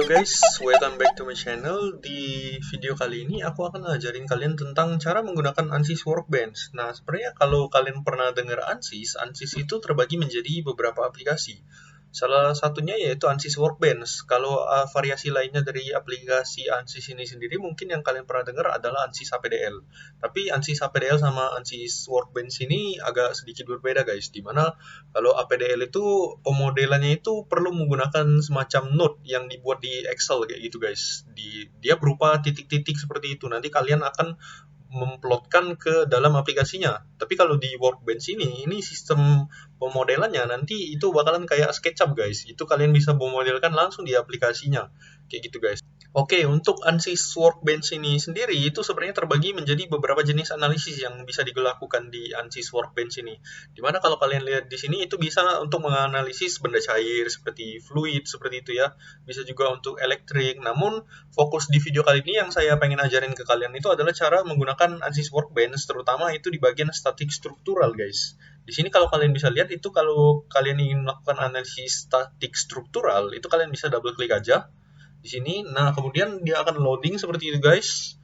Halo guys, welcome back to my channel. Di video kali ini aku akan ngajarin kalian tentang cara menggunakan Ansys Workbench. Nah, sebenarnya kalau kalian pernah dengar Ansys, Ansys itu terbagi menjadi beberapa aplikasi. Salah satunya yaitu Ansys Workbench. Kalau variasi lainnya dari aplikasi Ansys ini sendiri, mungkin yang kalian pernah dengar adalah Ansys HPDL. Tapi Ansys HPDL sama Ansys Workbench ini agak sedikit berbeda guys, dimana kalau APDL itu pemodelannya itu perlu menggunakan semacam node yang dibuat di Excel kayak gitu guys. Dia berupa titik-titik seperti itu. Nanti kalian akan memplotkan ke dalam aplikasinya. Tapi kalau di Workbench ini sistem pemodelannya nanti itu bakalan kayak SketchUp guys. Itu kalian bisa memodelkan langsung di aplikasinya. Kayak gitu guys. Oke, untuk Ansys Workbench ini sendiri itu sebenarnya terbagi menjadi beberapa jenis analisis yang bisa dilakukan di Ansys Workbench ini. Dimana kalau kalian lihat di sini itu bisa untuk menganalisis benda cair seperti fluid seperti itu ya. Bisa juga untuk elektrik. Namun fokus di video kali ini yang saya pengen ajarin ke kalian itu adalah cara menggunakan Ansys Workbench, terutama itu di bagian statik struktural guys. Di sini kalau kalian bisa lihat itu kalau kalian ingin melakukan analisis statik struktural itu kalian bisa double klik aja di sini. Nah, kemudian dia akan loading seperti itu guys.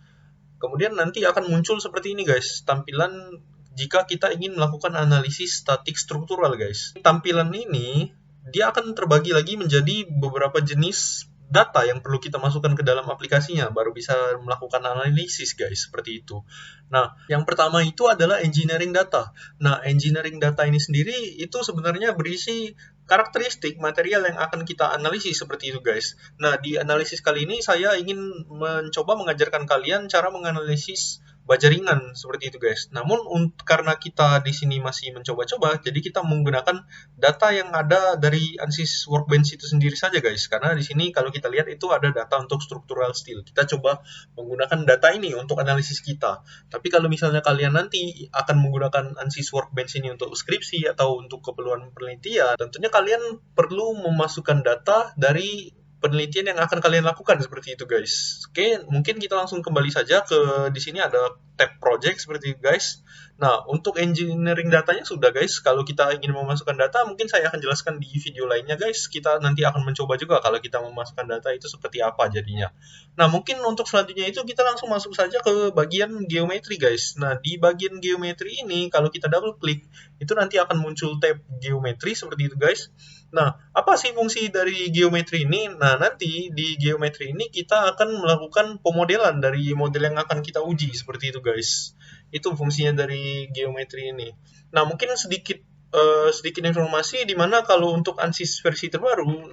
Kemudian nanti akan muncul seperti ini guys, tampilan jika kita ingin melakukan analisis statik struktural guys. Tampilan ini dia akan terbagi lagi menjadi beberapa jenis data yang perlu kita masukkan ke dalam aplikasinya baru bisa melakukan analisis guys, seperti itu. Nah, yang pertama itu adalah engineering data. Nah, engineering data ini sendiri itu sebenarnya berisi karakteristik material yang akan kita analisis seperti itu guys. Nah, di analisis kali ini saya ingin mencoba mengajarkan kalian cara menganalisis baja ringan seperti itu guys. Namun karena kita di sini masih mencoba-coba, jadi kita menggunakan data yang ada dari Ansys Workbench itu sendiri saja guys. Karena di sini kalau kita lihat itu ada data untuk structural steel. Kita coba menggunakan data ini untuk analisis kita. Tapi kalau misalnya kalian nanti akan menggunakan Ansys Workbench ini untuk skripsi atau untuk keperluan penelitian, tentunya kalian perlu memasukkan data dari penelitian yang akan kalian lakukan seperti itu guys. Oke, mungkin kita langsung kembali saja ke di sini ada tab project seperti itu guys. Nah, untuk engineering datanya sudah guys. Kalau kita ingin memasukkan data, mungkin saya akan jelaskan di video lainnya guys. Kita nanti akan mencoba juga kalau kita memasukkan data itu seperti apa jadinya. Nah, mungkin untuk selanjutnya itu kita langsung masuk saja ke bagian geometri guys. Nah, di bagian geometri ini kalau kita double klik, itu nanti akan muncul tab geometri seperti itu guys. Nah, apa sih fungsi dari geometri ini? Nah, nanti di geometri ini kita akan melakukan pemodelan dari model yang akan kita uji, seperti itu guys. Itu fungsinya dari geometri ini. Nah, mungkin sedikit informasi di mana kalau untuk Ansys versi terbaru,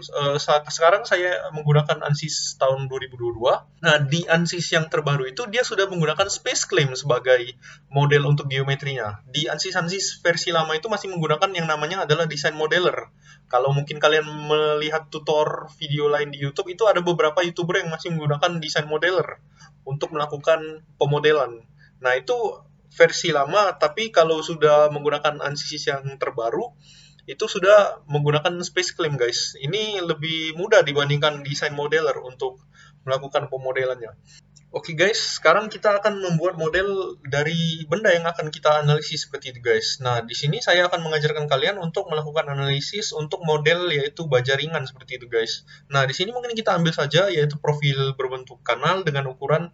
sekarang saya menggunakan Ansys tahun 2022. Nah, di Ansys yang terbaru itu dia sudah menggunakan Space Claim sebagai model untuk geometrinya. Di Ansys versi lama itu masih menggunakan yang namanya adalah Design Modeler. Kalau mungkin kalian melihat tutor video lain di YouTube, itu ada beberapa YouTuber yang masih menggunakan Design Modeler untuk melakukan pemodelan. Nah, itu versi lama, tapi kalau sudah menggunakan Ansys yang terbaru, itu sudah menggunakan Space Claim guys. Ini lebih mudah dibandingkan Design Modeler untuk melakukan pemodelannya. Oke guys, sekarang kita akan membuat model dari benda yang akan kita analisis seperti itu guys. Nah, di sini saya akan mengajarkan kalian untuk melakukan analisis untuk model yaitu baja ringan seperti itu guys. Nah, di sini mungkin kita ambil saja yaitu profil berbentuk kanal dengan ukuran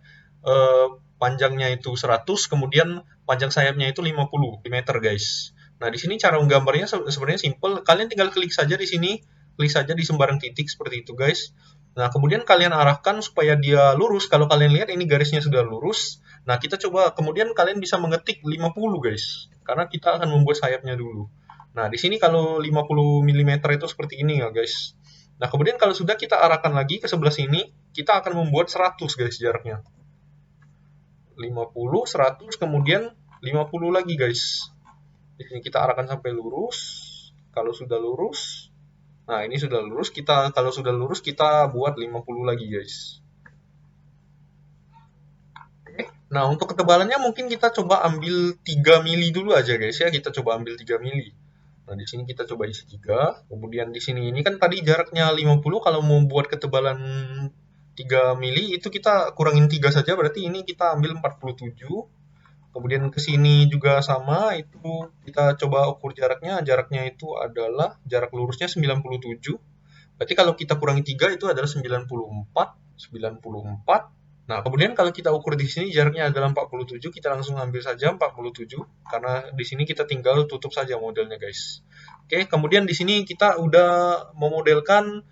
panjangnya itu 100, kemudian panjang sayapnya itu 50 mm guys. Nah, di sini cara menggambarnya sebenarnya simple. Kalian tinggal klik saja di sini, klik saja di sembarang titik seperti itu guys. Nah, kemudian kalian arahkan supaya dia lurus. Kalau kalian lihat ini garisnya sudah lurus. Nah, kita coba kemudian kalian bisa mengetik 50 guys. Karena kita akan membuat sayapnya dulu. Nah, di sini kalau 50 mm itu seperti ini ya guys. Nah, kemudian kalau sudah kita arahkan lagi ke sebelah sini, kita akan membuat 100 guys jaraknya. 50, 100, kemudian 50 lagi guys. Di sini kita arahkan sampai lurus. Kalau sudah lurus, nah, ini sudah lurus, kalau sudah lurus kita buat 50 lagi, guys. Oke. Nah, untuk ketebalannya mungkin kita coba ambil 3 mili dulu aja, guys ya. Kita coba ambil 3 mili. Nah, di sini kita coba isi 3. Kemudian di sini ini kan tadi jaraknya 50, kalau mau buat ketebalan 3 mili itu kita kurangin 3 saja, berarti ini kita ambil 47. Kemudian ke sini juga sama, itu kita coba ukur jaraknya. Jaraknya itu adalah jarak lurusnya 97. Berarti kalau kita kurangi 3 itu adalah 94. Nah, kemudian kalau kita ukur di sini jaraknya adalah 47, kita langsung ambil saja 47 karena di sini kita tinggal tutup saja modelnya, guys. Oke, kemudian di sini kita udah memodelkan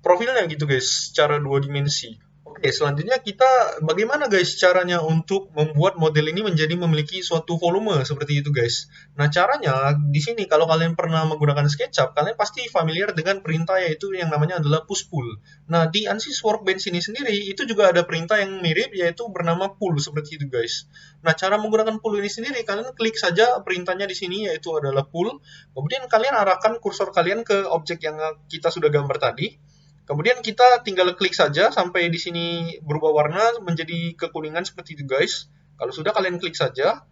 profilnya gitu, guys, secara 2 dimensi. Oke, selanjutnya kita bagaimana guys caranya untuk membuat model ini menjadi memiliki suatu volume seperti itu guys. Nah, caranya di sini kalau kalian pernah menggunakan SketchUp, kalian pasti familiar dengan perintah yaitu yang namanya adalah push pull. Nah, di ANSYS Workbench ini sendiri itu juga ada perintah yang mirip yaitu bernama pull seperti itu guys. Nah, cara menggunakan pull ini sendiri kalian klik saja perintahnya di sini yaitu adalah pull. Kemudian kalian arahkan kursor kalian ke objek yang kita sudah gambar tadi. Kemudian kita tinggal klik saja sampai di sini berubah warna menjadi kekuningan seperti itu guys. Kalau sudah kalian klik saja,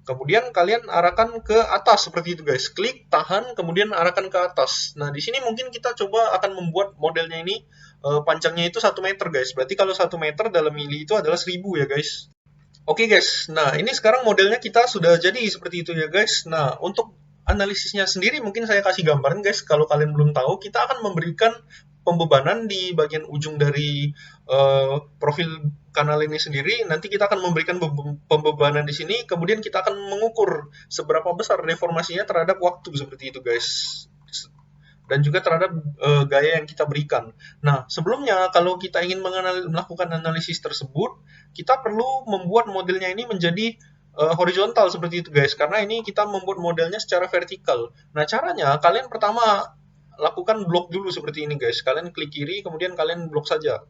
kemudian kalian arahkan ke atas seperti itu guys. Klik, tahan, kemudian arahkan ke atas. Nah, di sini mungkin kita coba akan membuat modelnya ini panjangnya itu 1 meter guys. Berarti kalau 1 meter dalam mili itu adalah 1000 ya guys. Oke guys, nah ini sekarang modelnya kita sudah jadi seperti itu ya guys. Nah, untuk analisisnya sendiri mungkin saya kasih gambaran guys, kalau kalian belum tahu, kita akan memberikan pembebanan di bagian ujung dari profil kanal ini sendiri. Nanti kita akan memberikan pembebanan di sini, kemudian kita akan mengukur seberapa besar deformasinya terhadap waktu seperti itu guys. Dan juga terhadap gaya yang kita berikan. Nah, sebelumnya kalau kita ingin melakukan analisis tersebut, kita perlu membuat modelnya ini menjadi horizontal seperti itu guys, karena ini kita membuat modelnya secara vertikal. Nah, caranya kalian pertama lakukan blok dulu seperti ini guys. Kalian klik kiri, kemudian kalian blok saja.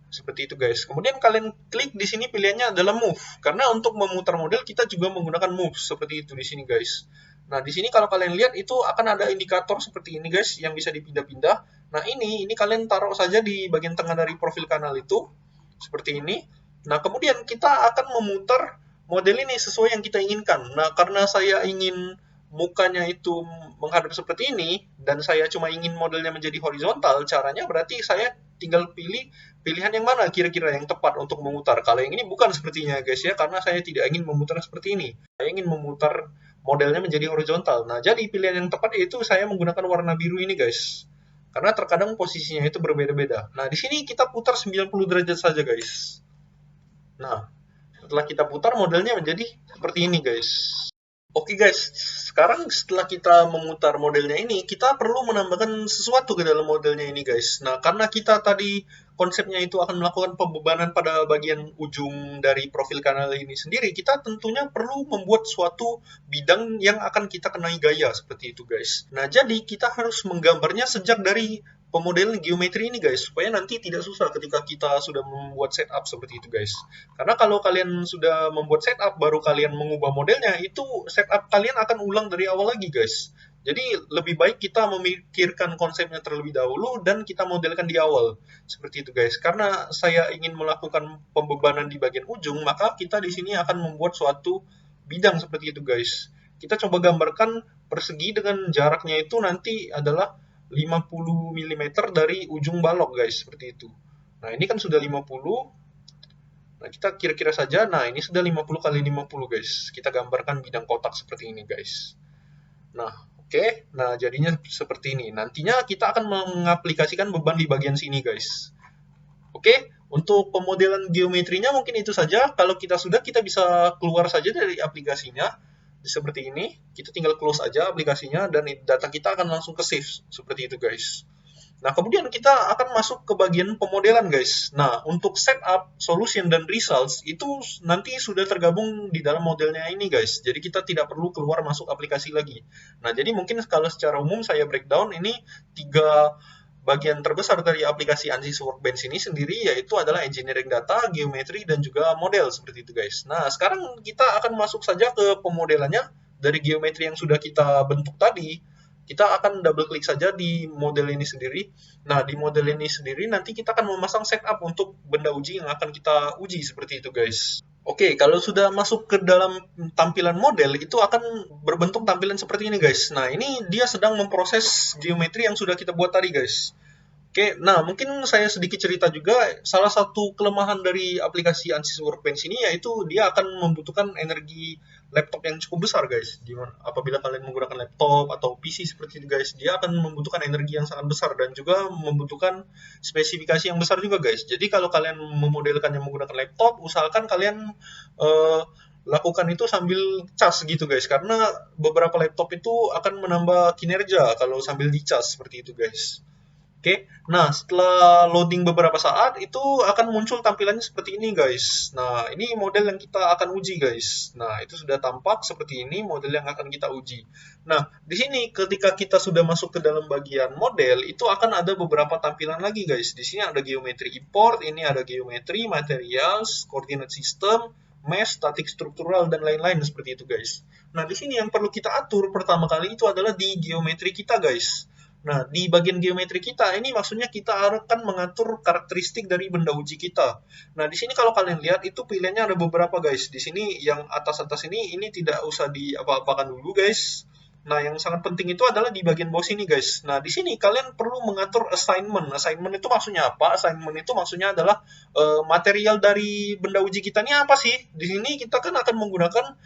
Seperti itu guys. Kemudian kalian klik di sini pilihannya adalah move. Karena untuk memutar model kita juga menggunakan move seperti itu di sini guys. Nah, di sini kalau kalian lihat itu akan ada indikator seperti ini guys yang bisa dipindah-pindah. Nah, ini kalian taruh saja di bagian tengah dari profil kanal itu seperti ini. Nah, kemudian kita akan memutar model ini sesuai yang kita inginkan. Nah, karena saya ingin mukanya itu menghadap seperti ini dan saya cuma ingin modelnya menjadi horizontal, caranya berarti saya tinggal pilih pilihan yang mana kira-kira yang tepat untuk memutar. Kalau yang ini bukan sepertinya guys ya, karena saya tidak ingin memutar seperti ini. Saya ingin memutar modelnya menjadi horizontal. Nah, jadi pilihan yang tepat yaitu saya menggunakan warna biru ini guys. Karena terkadang posisinya itu berbeda-beda. Nah, di sini kita putar 90 derajat saja guys. Nah, setelah kita putar modelnya menjadi seperti ini guys. Oke guys, sekarang setelah kita memutar modelnya ini, kita perlu menambahkan sesuatu ke dalam modelnya ini guys. Nah, karena kita tadi konsepnya itu akan melakukan pembebanan pada bagian ujung dari profil kanal ini sendiri, kita tentunya perlu membuat suatu bidang yang akan kita kenai gaya seperti itu guys. Nah, jadi kita harus menggambarnya sejak dari pemodelan geometri ini guys, supaya nanti tidak susah ketika kita sudah membuat setup seperti itu guys. Karena kalau kalian sudah membuat setup baru kalian mengubah modelnya, itu setup kalian akan ulang dari awal lagi guys. Jadi lebih baik kita memikirkan konsepnya terlebih dahulu dan kita modelkan di awal. Seperti itu guys. Karena saya ingin melakukan pembebanan di bagian ujung, maka kita di sini akan membuat suatu bidang seperti itu guys. Kita coba gambarkan persegi dengan jaraknya itu nanti adalah 50 mm dari ujung balok guys, seperti itu. Nah, ini kan sudah 50. Nah, kita kira-kira saja, nah ini sudah 50 kali 50 guys. Kita gambarkan bidang kotak seperti ini guys. Nah, oke. Nah, jadinya seperti ini. Nantinya kita akan mengaplikasikan beban di bagian sini guys. Oke, untuk pemodelan geometrinya mungkin itu saja. Kalau kita sudah, kita bisa keluar saja dari aplikasinya. Seperti ini, kita tinggal close aja aplikasinya dan data kita akan langsung ke save seperti itu guys. Nah, kemudian kita akan masuk ke bagian pemodelan guys. Nah, untuk setup, solution, dan results itu nanti sudah tergabung di dalam modelnya ini guys. Jadi kita tidak perlu keluar masuk aplikasi lagi. Nah, jadi mungkin kalau secara umum saya breakdown ini 3 bagian terbesar dari aplikasi ANSYS Workbench ini sendiri yaitu adalah engineering data, geometri, dan juga model seperti itu guys. Nah, sekarang kita akan masuk saja ke pemodelannya dari geometri yang sudah kita bentuk tadi. Kita akan double klik saja di model ini sendiri. Nah, di model ini sendiri nanti kita akan memasang setup untuk benda uji yang akan kita uji seperti itu guys. Oke, kalau sudah masuk ke dalam tampilan model, itu akan berbentuk tampilan seperti ini guys. Nah, ini dia sedang memproses geometri yang sudah kita buat tadi guys. Oke, nah mungkin saya sedikit cerita juga, salah satu kelemahan dari aplikasi Ansys Workbench ini yaitu dia akan membutuhkan energi laptop yang cukup besar guys. Apabila kalian menggunakan laptop atau PC seperti itu guys, dia akan membutuhkan energi yang sangat besar dan juga membutuhkan spesifikasi yang besar juga guys. Jadi kalau kalian memodelkannya menggunakan laptop, usahakan kalian eh, lakukan itu sambil cas gitu guys, karena beberapa laptop itu akan menambah kinerja kalau sambil dicas seperti itu guys. Oke, nah setelah loading beberapa saat itu akan muncul tampilannya seperti ini guys. Nah ini model yang kita akan uji guys. Nah itu sudah tampak seperti ini model yang akan kita uji. Nah di sini ketika kita sudah masuk ke dalam bagian model itu akan ada beberapa tampilan lagi guys. Di sini ada geometri import, ini ada geometri, materials, coordinate system, mesh, static struktural dan lain-lain seperti itu guys. Nah di sini yang perlu kita atur pertama kali itu adalah di geometri kita guys. Nah, di bagian geometri kita, ini maksudnya kita akan mengatur karakteristik dari benda uji kita. Nah, di sini kalau kalian lihat, itu pilihannya ada beberapa, guys. Di sini yang atas-atas ini tidak usah diapa-apakan dulu, guys. Nah, yang sangat penting itu adalah di bagian bawah sini, guys. Nah, di sini kalian perlu mengatur assignment. Assignment itu maksudnya apa? Assignment itu maksudnya adalah material dari benda uji kita ini apa sih? Di sini kita kan akan menggunakan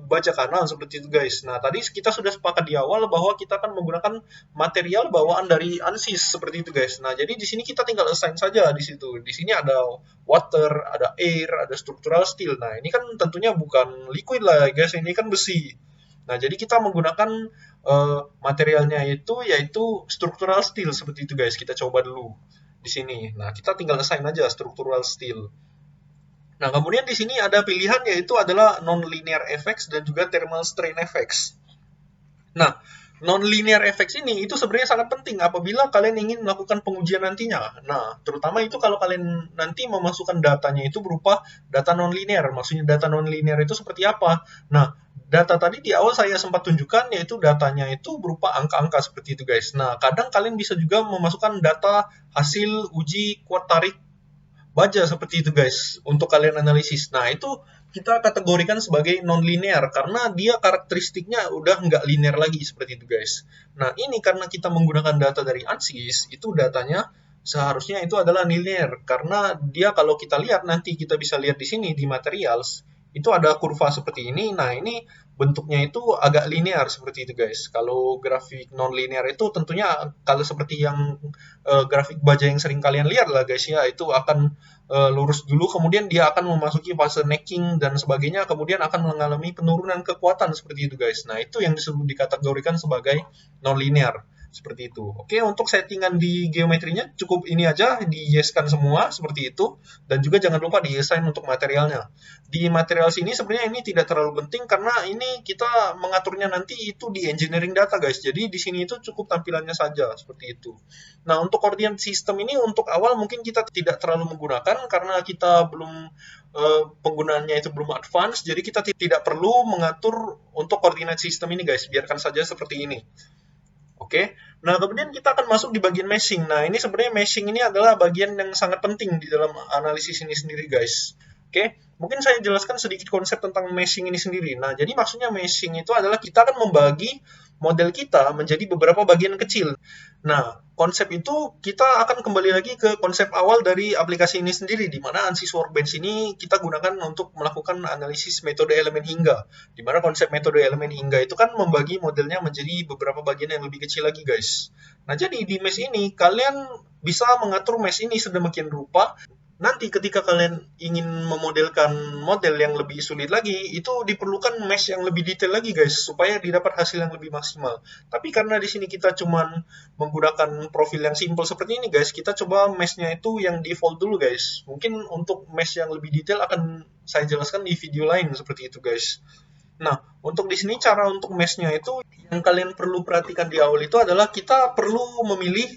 baja kanal seperti itu, guys. Nah, tadi kita sudah sepakat di awal bahwa kita akan menggunakan material bawaan dari Ansys seperti itu guys. Nah, jadi di sini kita tinggal assign saja di situ. Di sini ada water, ada air, ada structural steel. Nah, ini kan tentunya bukan liquid lah guys, ini kan besi. Nah, jadi kita menggunakan materialnya itu yaitu structural steel seperti itu guys. Kita coba dulu di sini. Nah, kita tinggal assign aja structural steel. Nah, kemudian di sini ada pilihan yaitu adalah non-linear effects dan juga thermal strain effects. Nah, non-linear effects ini itu sebenarnya sangat penting apabila kalian ingin melakukan pengujian nantinya. Nah, terutama itu kalau kalian nanti memasukkan datanya itu berupa data non-linear. Maksudnya data non-linear itu seperti apa? Nah, data tadi di awal saya sempat tunjukkan yaitu datanya itu berupa angka-angka seperti itu guys. Nah, kadang kalian bisa juga memasukkan data hasil uji kuat tarik baja seperti itu guys untuk kalian analisis. Nah itu kita kategorikan sebagai non-linear karena dia karakteristiknya udah nggak linear lagi seperti itu guys. Nah ini karena kita menggunakan data dari ANSYS itu datanya seharusnya itu adalah linear karena dia kalau kita lihat nanti kita bisa lihat di sini di materials itu ada kurva seperti ini. Nah ini bentuknya itu agak linear seperti itu guys. Kalau grafik non-linear itu tentunya kalau seperti yang grafik baja yang sering kalian lihat lah guys ya, itu akan lurus dulu kemudian dia akan memasuki fase necking dan sebagainya kemudian akan mengalami penurunan kekuatan seperti itu guys. Nah itu yang disebut dikategorikan sebagai non-linear seperti itu. Oke, untuk settingan di geometrinya cukup ini aja, di-yes-kan semua seperti itu dan juga jangan lupa di-assign untuk materialnya. Di material sini sebenarnya ini tidak terlalu penting karena ini kita mengaturnya nanti itu di engineering data guys. Jadi di sini itu cukup tampilannya saja seperti itu. Nah, untuk coordinate system ini untuk awal mungkin kita tidak terlalu menggunakan karena kita belum penggunaannya itu belum advance, jadi kita tidak perlu mengatur untuk coordinate system ini guys, biarkan saja seperti ini. Oke, nah kemudian kita akan masuk di bagian meshing. Nah ini sebenarnya meshing ini adalah bagian yang sangat penting di dalam analisis ini sendiri guys. Oke, mungkin saya jelaskan sedikit konsep tentang meshing ini sendiri. Nah jadi maksudnya meshing itu adalah kita akan membagi model kita menjadi beberapa bagian kecil. Nah konsep itu kita akan kembali lagi ke konsep awal dari aplikasi ini sendiri, di mana Ansys Workbench ini kita gunakan untuk melakukan analisis metode elemen hingga. Di mana konsep metode elemen hingga itu kan membagi modelnya menjadi beberapa bagian yang lebih kecil lagi guys. Nah jadi di mesh ini kalian bisa mengatur mesh ini sedemikian rupa. Nanti ketika kalian ingin memodelkan model yang lebih sulit lagi, itu diperlukan mesh yang lebih detail lagi guys, supaya didapat hasil yang lebih maksimal. Tapi karena di sini kita cuman menggunakan profil yang simple seperti ini guys, kita coba meshnya itu yang default dulu guys. Mungkin untuk mesh yang lebih detail akan saya jelaskan di video lain seperti itu guys. Nah, untuk di sini cara untuk meshnya itu yang kalian perlu perhatikan di awal itu adalah kita perlu memilih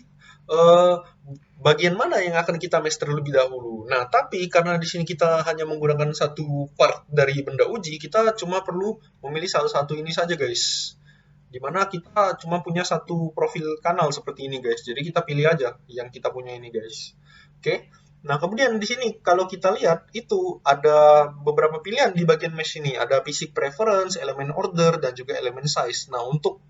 bagian mana yang akan kita mesh terlebih dahulu. Nah, tapi karena di sini kita hanya menggunakan satu part dari benda uji, kita cuma perlu memilih salah satu ini saja guys. Dimana kita cuma punya satu profil kanal seperti ini guys. Jadi kita pilih aja yang kita punya ini guys. Oke. Nah, kemudian di sini kalau kita lihat itu ada beberapa pilihan di bagian mesh ini. Ada basic preference, elemen order, dan juga elemen size. Nah, untuk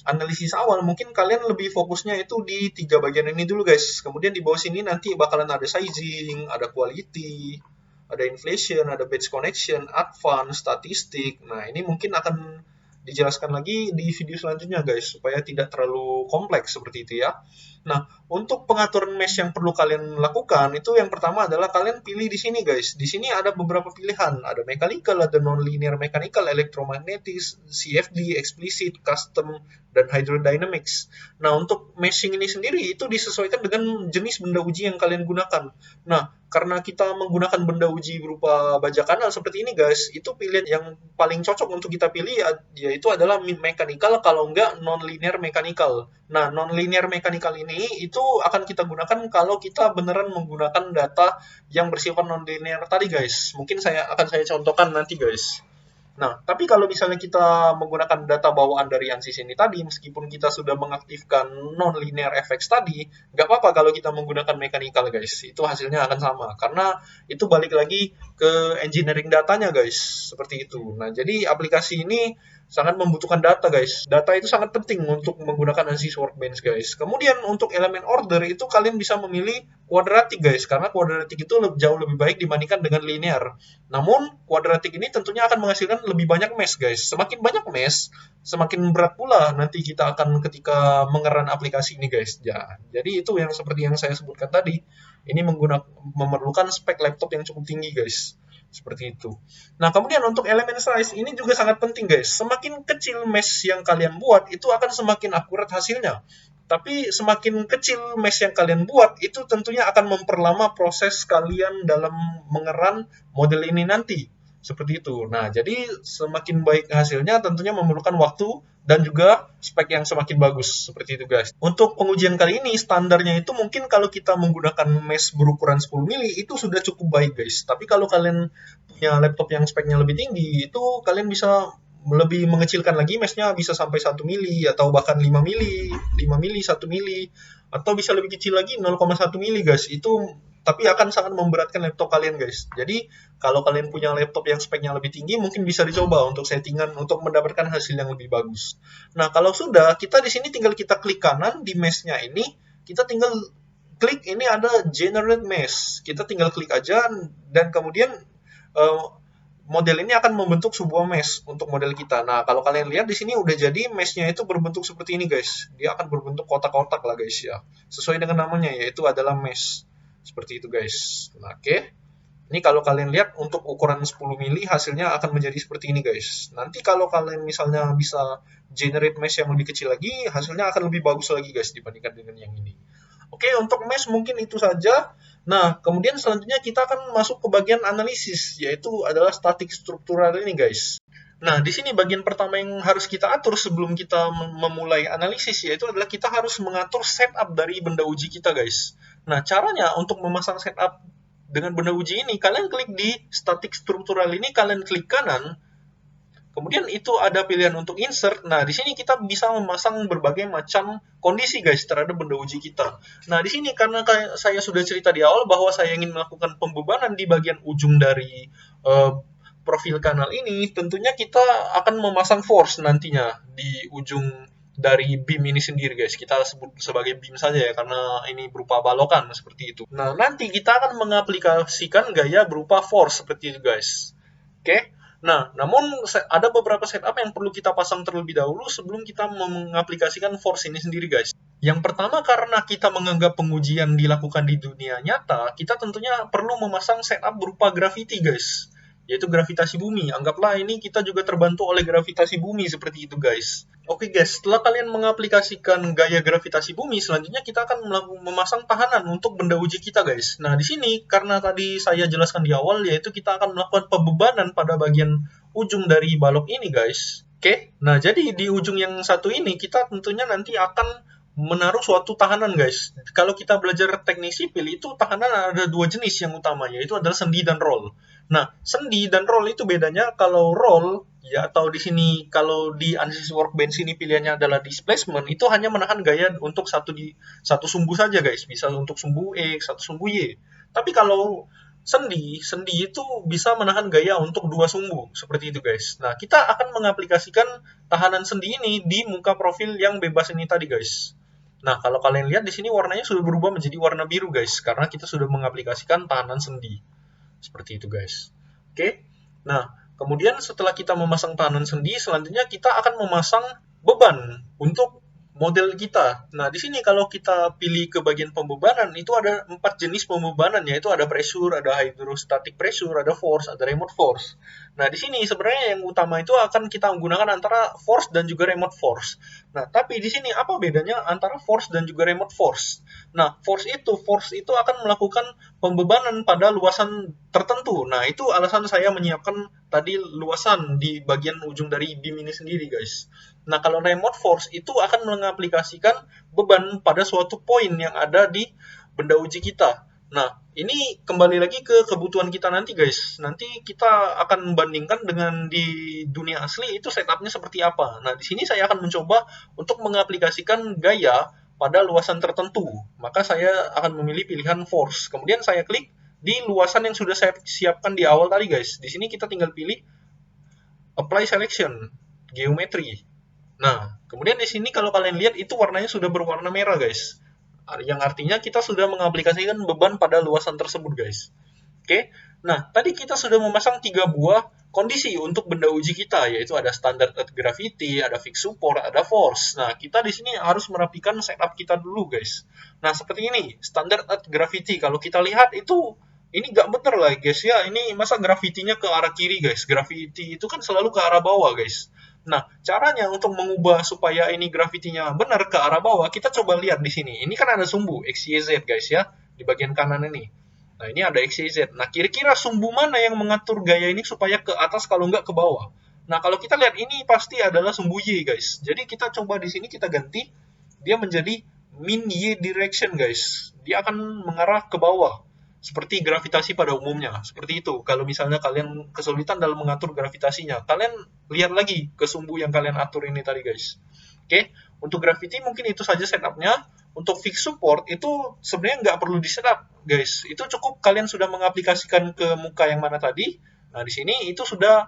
analisis awal, mungkin kalian lebih fokusnya itu di 3 bagian ini dulu guys. Kemudian di bawah sini nanti bakalan ada sizing, ada quality, ada inflation, ada batch connection, advance, statistik. Nah, ini mungkin akan dijelaskan lagi di video selanjutnya guys, supaya tidak terlalu kompleks seperti itu ya. Nah, untuk pengaturan mesh yang perlu kalian lakukan, itu yang pertama adalah kalian pilih di sini guys. Di sini ada beberapa pilihan, ada mechanical, ada non-linear mechanical, electromagnetic, CFD, explicit, custom, dan hydrodynamics. Nah, untuk meshing ini sendiri itu disesuaikan dengan jenis benda uji yang kalian gunakan. Nah, karena kita menggunakan benda uji berupa baja kanal seperti ini guys, itu pilihan yang paling cocok untuk kita pilih yaitu adalah mechanical, kalau enggak non-linear mechanical. Nah, non-linear mechanical ini itu akan kita gunakan kalau kita beneran menggunakan data yang bersifat non-linear tadi guys. Mungkin akan saya contohkan nanti guys. Nah, tapi kalau misalnya kita menggunakan data bawaan dari ANSYS ini tadi, meskipun kita sudah mengaktifkan non-linear effects tadi, nggak apa-apa kalau kita menggunakan mechanical, guys. Itu hasilnya akan sama, karena itu balik lagi ke engineering datanya, guys. Seperti itu. Nah, jadi aplikasi ini sangat membutuhkan data, guys. Data itu sangat penting untuk menggunakan ANSYS Workbench, guys. Kemudian untuk elemen order itu kalian bisa memilih kuadratik, guys, karena kuadratik itu jauh lebih baik dibandingkan dengan linear. Namun, kuadratik ini tentunya akan menghasilkan lebih banyak mesh, guys. Semakin banyak mesh, semakin berat pula nanti kita akan ketika mengeran aplikasi ini, guys. Ya, jadi itu yang seperti yang saya sebutkan tadi. Ini memerlukan spek laptop yang cukup tinggi, guys. Seperti itu. Nah, kemudian untuk elemen size ini juga sangat penting, guys. Semakin kecil mesh yang kalian buat, itu akan semakin akurat hasilnya. Tapi semakin kecil mesh yang kalian buat, itu tentunya akan memperlama proses kalian dalam mengeran model ini nanti. Seperti itu. Nah, jadi semakin baik hasilnya tentunya memerlukan waktu dan juga spek yang semakin bagus. Seperti itu, guys. Untuk pengujian kali ini, standarnya itu mungkin kalau kita menggunakan mesh berukuran 10 mili, itu sudah cukup baik, guys. Tapi kalau kalian punya laptop yang speknya lebih tinggi, itu kalian bisa lebih mengecilkan lagi meshnya, bisa sampai 1 mili atau bahkan 5 mili, 5 mili, 1 mili, atau bisa lebih kecil lagi 0,1 mili, guys. Itu tapi akan sangat memberatkan laptop kalian, guys. Jadi kalau kalian punya laptop yang speknya lebih tinggi, mungkin bisa dicoba untuk settingan untuk mendapatkan hasil yang lebih bagus. Nah, kalau sudah, kita di sini tinggal kita klik kanan di meshnya ini, kita tinggal klik ini ada generate mesh. Kita tinggal klik aja dan kemudian model ini akan membentuk sebuah mesh untuk model kita. Nah, kalau kalian lihat di sini udah jadi meshnya itu berbentuk seperti ini, guys. Dia akan berbentuk kotak-kotak lah, guys ya. Sesuai dengan namanya, yaitu adalah mesh. Seperti itu, guys. Nah, oke. Ini kalau kalian lihat untuk ukuran 10 mili hasilnya akan menjadi seperti ini, guys. Nanti kalau kalian misalnya bisa generate mesh yang lebih kecil lagi, hasilnya akan lebih bagus lagi, guys, dibandingkan dengan yang ini. Oke, untuk mesh mungkin itu saja. Nah, kemudian selanjutnya kita akan masuk ke bagian analisis, yaitu adalah statik struktural ini, guys. Nah, di sini bagian pertama yang harus kita atur sebelum kita memulai analisis, yaitu adalah kita harus mengatur setup dari benda uji kita, guys. Nah, caranya untuk memasang setup dengan benda uji ini, kalian klik di statik struktural ini, kalian klik kanan, kemudian itu ada pilihan untuk insert. Nah, di sini kita bisa memasang berbagai macam kondisi, guys, terhadap benda uji kita. Nah, di sini karena saya sudah cerita di awal bahwa saya ingin melakukan pembebanan di bagian ujung dari profil kanal ini, tentunya kita akan memasang force nantinya di ujung dari beam ini sendiri, guys. Kita sebut sebagai beam saja ya, karena ini berupa balokan seperti itu. Nah, nanti kita akan mengaplikasikan gaya berupa force seperti itu, guys. Oke. Nah, namun ada beberapa setup yang perlu kita pasang terlebih dahulu sebelum kita mengaplikasikan force ini sendiri, guys. Yang pertama, karena kita menganggap pengujian dilakukan di dunia nyata, kita tentunya perlu memasang setup berupa gravity, guys. Yaitu gravitasi bumi. Anggaplah ini kita juga terbantu oleh gravitasi bumi seperti itu, guys. Oke, guys, setelah kalian mengaplikasikan gaya gravitasi bumi, selanjutnya kita akan memasang tahanan untuk benda uji kita, guys. Nah, di sini karena tadi saya jelaskan di awal, yaitu kita akan melakukan pembebanan pada bagian ujung dari balok ini, guys. Oke, nah jadi di ujung yang satu ini kita tentunya nanti akan menaruh suatu tahanan, guys. Kalau kita belajar teknik sipil, itu tahanan ada dua jenis yang utama, yaitu adalah sendi dan roll. Nah, sendi dan roll itu bedanya. Kalau roll, ya, atau di sini kalau di ANSYS Workbench ini pilihannya adalah displacement, itu hanya menahan gaya untuk satu sumbu saja, guys. Bisa untuk sumbu X, satu sumbu Y. Tapi kalau Sendi itu bisa menahan gaya untuk 2 sumbu, seperti itu guys. Nah, kita akan mengaplikasikan tahanan sendi ini di muka profil yang bebas ini tadi guys. Nah, kalau kalian lihat di sini warnanya sudah berubah menjadi warna biru guys, karena kita sudah mengaplikasikan tahanan sendi. Seperti itu guys. Oke. Nah, kemudian setelah kita memasang tahanan sendi, selanjutnya kita akan memasang beban untuk model kita. Nah, di sini kalau kita pilih ke bagian pembebanan, itu ada 4 jenis pembebanan, yaitu ada pressure, ada hydrostatic pressure, ada force, ada remote force. Nah, di sini sebenarnya yang utama itu akan kita menggunakan antara force dan juga remote force. Nah, tapi di sini apa bedanya antara force dan juga remote force? Nah, force itu akan melakukan pembebanan pada luasan tertentu. Nah, itu alasan saya menyiapkan tadi luasan di bagian ujung dari beam ini sendiri, guys. Nah, kalau remote force itu akan mengaplikasikan beban pada suatu poin yang ada di benda uji kita. Nah, ini kembali lagi ke kebutuhan kita nanti, guys. Nanti kita akan membandingkan dengan di dunia asli itu setupnya seperti apa. Nah, di sini saya akan mencoba untuk mengaplikasikan gaya pada luasan tertentu. Maka saya akan memilih pilihan force. Kemudian saya klik di luasan yang sudah saya siapkan di awal tadi, guys. Di sini kita tinggal pilih apply selection, geometry. Nah, kemudian di sini kalau kalian lihat itu warnanya sudah berwarna merah, guys. Yang artinya kita sudah mengaplikasikan beban pada luasan tersebut, guys. Oke. Nah, tadi kita sudah memasang 3 buah kondisi untuk benda uji kita, yaitu ada standard earth gravity, ada fixed support, ada force. Nah, kita di sini harus merapikan setup kita dulu, guys. Nah, seperti ini, standard earth gravity. Kalau kita lihat itu ini nggak bener lah, guys ya. Ini masa gravitinya ke arah kiri, guys. Gravity itu kan selalu ke arah bawah, guys. Nah, caranya untuk mengubah supaya ini gravitinya benar ke arah bawah, kita coba lihat di sini. Ini kan ada sumbu X, Y, Z, guys ya, di bagian kanan ini. Nah, ini ada X, Y, Z. Nah, kira-kira sumbu mana yang mengatur gaya ini supaya ke atas kalau nggak ke bawah? Nah, kalau kita lihat ini pasti adalah sumbu Y, guys. Jadi kita coba di sini kita ganti, dia menjadi min Y direction, guys. Dia akan mengarah ke bawah seperti gravitasi pada umumnya. Seperti itu. Kalau misalnya kalian kesulitan dalam mengatur gravitasinya, kalian lihat lagi ke sumbu yang kalian atur ini tadi, guys. Oke, untuk gravity mungkin itu saja setupnya. Untuk fixed support itu sebenarnya nggak perlu di setup, guys. Itu cukup kalian sudah mengaplikasikan ke muka yang mana tadi. Nah, di sini itu sudah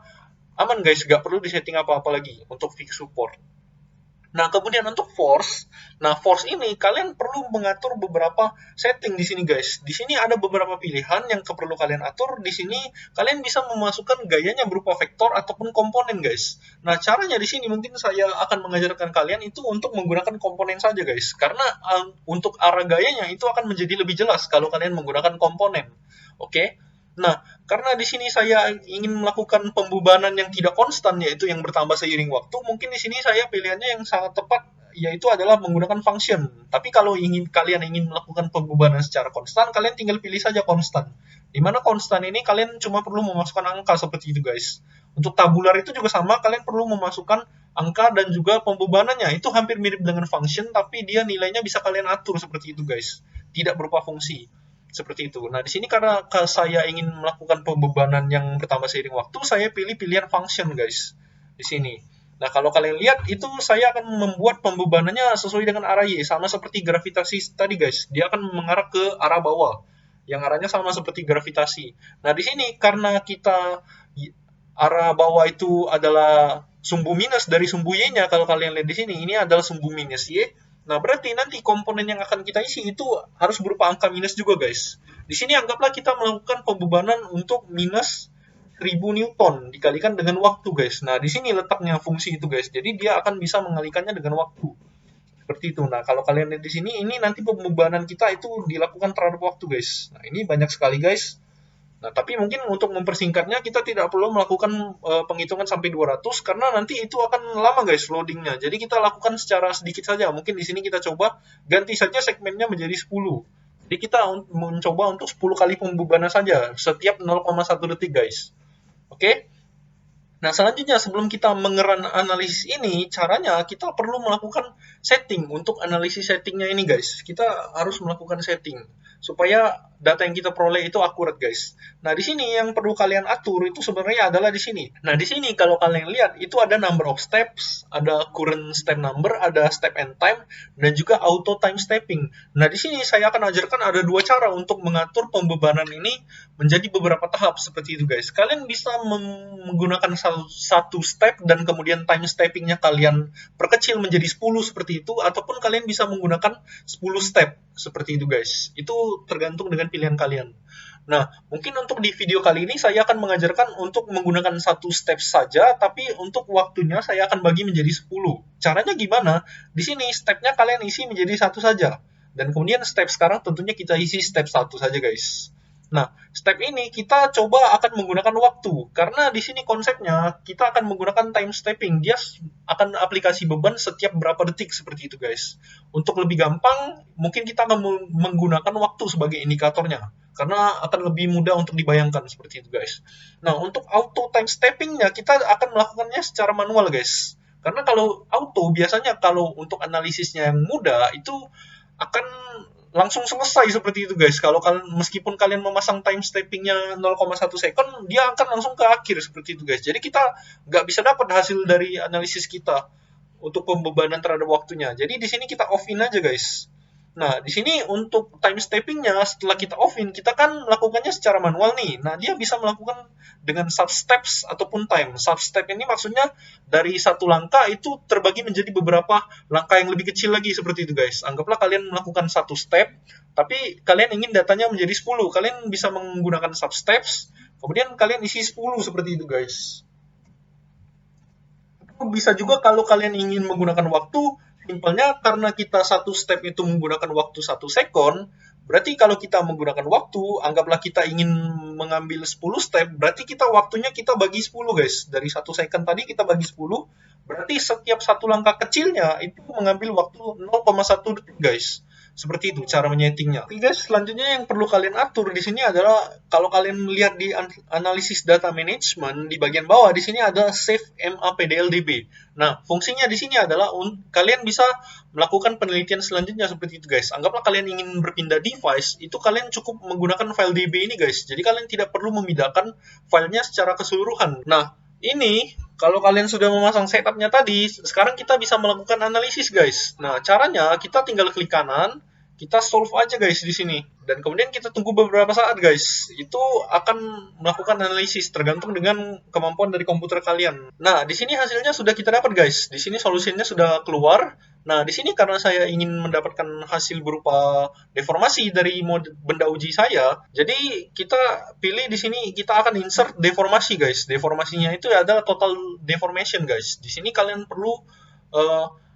aman, guys. Nggak perlu disetting apa-apa lagi untuk fixed support. Nah, kemudian untuk force. Nah, force ini kalian perlu mengatur beberapa setting di sini, guys. Di sini ada beberapa pilihan yang perlu kalian atur. Di sini kalian bisa memasukkan gayanya berupa vektor ataupun komponen, guys. Nah, caranya di sini mungkin saya akan mengajarkan kalian itu untuk menggunakan komponen saja, guys. Karena untuk arah gayanya itu akan menjadi lebih jelas kalau kalian menggunakan komponen. Oke? Nah, karena di sini saya ingin melakukan pembebanan yang tidak konstan, yaitu yang bertambah seiring waktu, mungkin di sini saya pilihannya yang sangat tepat, yaitu adalah menggunakan function. Tapi kalau kalian ingin melakukan pembebanan secara konstan, kalian tinggal pilih saja konstan. Di mana konstan ini kalian cuma perlu memasukkan angka seperti itu, guys. Untuk tabular itu juga sama, kalian perlu memasukkan angka dan juga pembebanannya. Itu hampir mirip dengan function, tapi dia nilainya bisa kalian atur seperti itu, guys. Tidak berupa fungsi. Seperti itu. Nah, di sini karena saya ingin melakukan pembebanan yang bertambah seiring waktu, saya pilih pilihan function, guys. Di sini. Nah, kalau kalian lihat, itu saya akan membuat pembebanannya sesuai dengan arah Y. Sama seperti gravitasi tadi, guys. Dia akan mengarah ke arah bawah. Yang arahnya sama seperti gravitasi. Nah, di sini karena kita arah bawah itu adalah sumbu minus dari sumbu Y-nya. Kalau kalian lihat di sini, ini adalah sumbu minus Y. Nah, berarti nanti komponen yang akan kita isi itu harus berupa angka minus juga, guys. Di sini anggaplah kita melakukan pembebanan untuk minus 1000 Newton dikalikan dengan waktu, guys. Nah, di sini letaknya fungsi itu, guys. Jadi dia akan bisa mengalikannya dengan waktu. Seperti itu. Nah, kalau kalian lihat di sini, ini nanti pembebanan kita itu dilakukan terhadap waktu, guys. Nah, ini banyak sekali, guys. Nah, tapi mungkin untuk mempersingkatnya kita tidak perlu melakukan penghitungan sampai 200 karena nanti itu akan lama, guys, loadingnya. Jadi kita lakukan secara sedikit saja. Mungkin di sini kita coba ganti saja segmennya menjadi 10. Jadi kita mencoba untuk 10 kali pembebanan saja setiap 0,1 detik, guys. Oke? Nah, selanjutnya sebelum kita mengerun analisis ini, caranya kita perlu melakukan setting. Untuk analisis settingnya ini guys, kita harus melakukan setting supaya data yang kita peroleh itu akurat guys. Nah, di sini yang perlu kalian atur itu sebenarnya adalah di sini. Nah, di sini kalau kalian lihat itu ada number of steps, ada current step number, ada step and time, dan juga auto time stepping. Nah, di sini saya akan ajarkan ada dua cara untuk mengatur pembebanan ini menjadi beberapa tahap seperti itu guys. Kalian bisa menggunakan satu step dan kemudian time steppingnya kalian perkecil menjadi 10 seperti itu, ataupun kalian bisa menggunakan 10 step seperti itu guys. Itu tergantung dengan pilihan kalian. Nah, mungkin untuk di video kali ini saya akan mengajarkan untuk menggunakan satu step saja, tapi untuk waktunya saya akan bagi menjadi 10. Caranya gimana? Di sini stepnya kalian isi menjadi satu saja. Dan kemudian step sekarang tentunya kita isi step satu saja guys. Nah, step ini kita coba akan menggunakan waktu, karena di sini konsepnya kita akan menggunakan time stepping. Dia akan aplikasi beban setiap berapa detik seperti itu guys. Untuk lebih gampang, mungkin kita akan menggunakan waktu sebagai indikatornya, karena akan lebih mudah untuk dibayangkan seperti itu guys. Nah, untuk auto time steppingnya kita akan melakukannya secara manual guys. Karena kalau auto biasanya kalau untuk analisisnya yang mudah itu akan langsung selesai seperti itu guys. Kalau kalian meskipun kalian memasang time steppingnya 0,1 second, dia akan langsung ke akhir seperti itu guys. Jadi kita nggak bisa dapat hasil dari analisis kita untuk pembebanan terhadap waktunya. Jadi di sini kita off-in aja guys. Nah, di sini untuk time steppingnya setelah kita off-in, kita kan melakukannya secara manual nih. Nah, dia bisa melakukan dengan sub-steps ataupun time. Sub-step ini maksudnya dari satu langkah itu terbagi menjadi beberapa langkah yang lebih kecil lagi seperti itu guys. Anggaplah kalian melakukan satu step, tapi kalian ingin datanya menjadi 10. Kalian bisa menggunakan sub-steps, kemudian kalian isi 10 seperti itu guys. Bisa juga kalau kalian ingin menggunakan waktu, simpelnya karena kita satu step itu menggunakan waktu 1 second, berarti kalau kita menggunakan waktu, anggaplah kita ingin mengambil 10 step, berarti kita waktunya kita bagi 10 guys. Dari 1 second tadi kita bagi 10, berarti setiap satu langkah kecilnya itu mengambil waktu 0,1 detik guys. Seperti itu cara menyetingnya. Oke guys, selanjutnya yang perlu kalian atur di sini adalah kalau kalian melihat di analisis data management di bagian bawah di sini ada save MAPDLDB. Nah, fungsinya di sini adalah kalian bisa melakukan penelitian selanjutnya seperti itu guys. Anggaplah kalian ingin berpindah device, itu kalian cukup menggunakan file DB ini guys. Jadi kalian tidak perlu memindahkan filenya secara keseluruhan. Nah, ini kalau kalian sudah memasang setupnya tadi, sekarang kita bisa melakukan analisis guys. Nah, caranya kita tinggal klik kanan, kita solve aja guys di sini. Dan kemudian kita tunggu beberapa saat guys. Itu akan melakukan analisis tergantung dengan kemampuan dari komputer kalian. Nah, di sini hasilnya sudah kita dapat guys. Di sini solusinya sudah keluar. Nah, di sini karena saya ingin mendapatkan hasil berupa deformasi dari benda uji saya, jadi kita pilih di sini kita akan insert deformasi guys. Deformasinya itu adalah total deformation guys. Di sini kalian perlu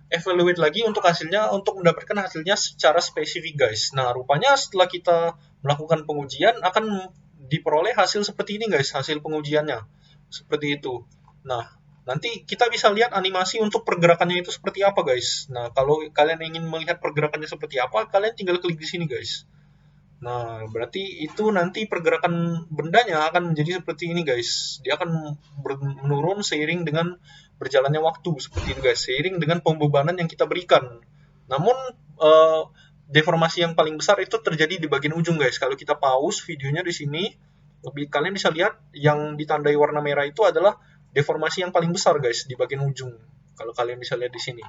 evaluate lagi untuk hasilnya untuk mendapatkan hasilnya secara spesifik guys. Nah, rupanya setelah kita melakukan pengujian akan diperoleh hasil seperti ini guys, hasil pengujiannya. Seperti itu. Nah, nanti kita bisa lihat animasi untuk pergerakannya itu seperti apa guys. Nah, kalau kalian ingin melihat pergerakannya seperti apa, kalian tinggal klik di sini guys. Nah, berarti itu nanti pergerakan bendanya akan menjadi seperti ini guys. Dia akan menurun seiring dengan berjalannya waktu seperti itu guys. Seiring dengan pembebanan yang kita berikan. Namun deformasi yang paling besar itu terjadi di bagian ujung guys. Kalau kita pause videonya di sini, kalian bisa lihat yang ditandai warna merah itu adalah deformasi yang paling besar guys di bagian ujung. Kalau kalian bisa lihat di sini.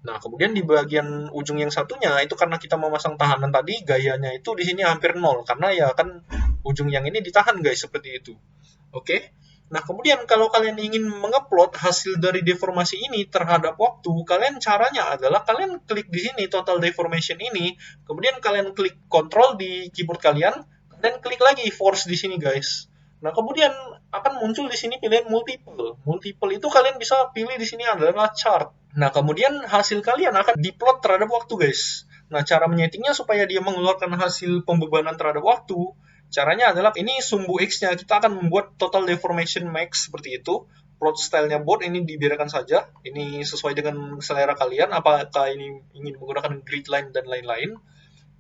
Nah, kemudian di bagian ujung yang satunya itu karena kita memasang tahanan tadi, gayanya itu di sini hampir 0 karena ya kan ujung yang ini ditahan guys seperti itu. Oke. Nah, kemudian kalau kalian ingin mengupload hasil dari deformasi ini terhadap waktu, kalian caranya adalah kalian klik di sini total deformation ini, kemudian kalian klik control di keyboard kalian dan klik lagi force di sini guys. Nah, kemudian akan muncul di sini pilihan multiple. Multiple itu kalian bisa pilih di sini adalah chart. Nah, kemudian hasil kalian akan diplot terhadap waktu, guys. Nah, cara menyetingnya supaya dia mengeluarkan hasil pembebanan terhadap waktu, caranya adalah ini sumbu X-nya. Kita akan membuat total deformation max seperti itu. Plot style-nya board ini dibiarkan saja. Ini sesuai dengan selera kalian, apakah ini ingin menggunakan grid line dan lain-lain.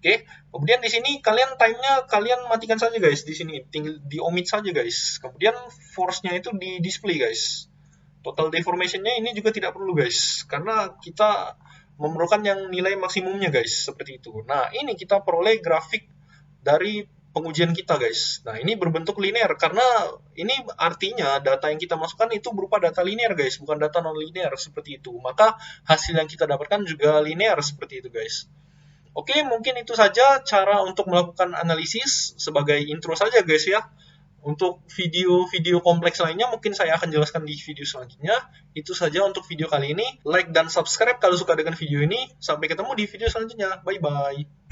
Oke, kemudian di sini kalian time-nya kalian matikan saja guys di sini, tinggal di omit saja guys. Kemudian force-nya itu di display guys. Total deformation-nya ini juga tidak perlu guys, karena kita memerlukan yang nilai maksimumnya guys, seperti itu. Nah, ini kita peroleh grafik dari pengujian kita guys. Nah, ini berbentuk linear karena ini artinya data yang kita masukkan itu berupa data linear guys, bukan data non linear seperti itu. Maka hasil yang kita dapatkan juga linear seperti itu guys. Oke, mungkin itu saja cara untuk melakukan analisis sebagai intro saja guys ya. Untuk video-video kompleks lainnya mungkin saya akan jelaskan di video selanjutnya. Itu saja untuk video kali ini. Like dan subscribe kalau suka dengan video ini. Sampai ketemu di video selanjutnya. Bye-bye.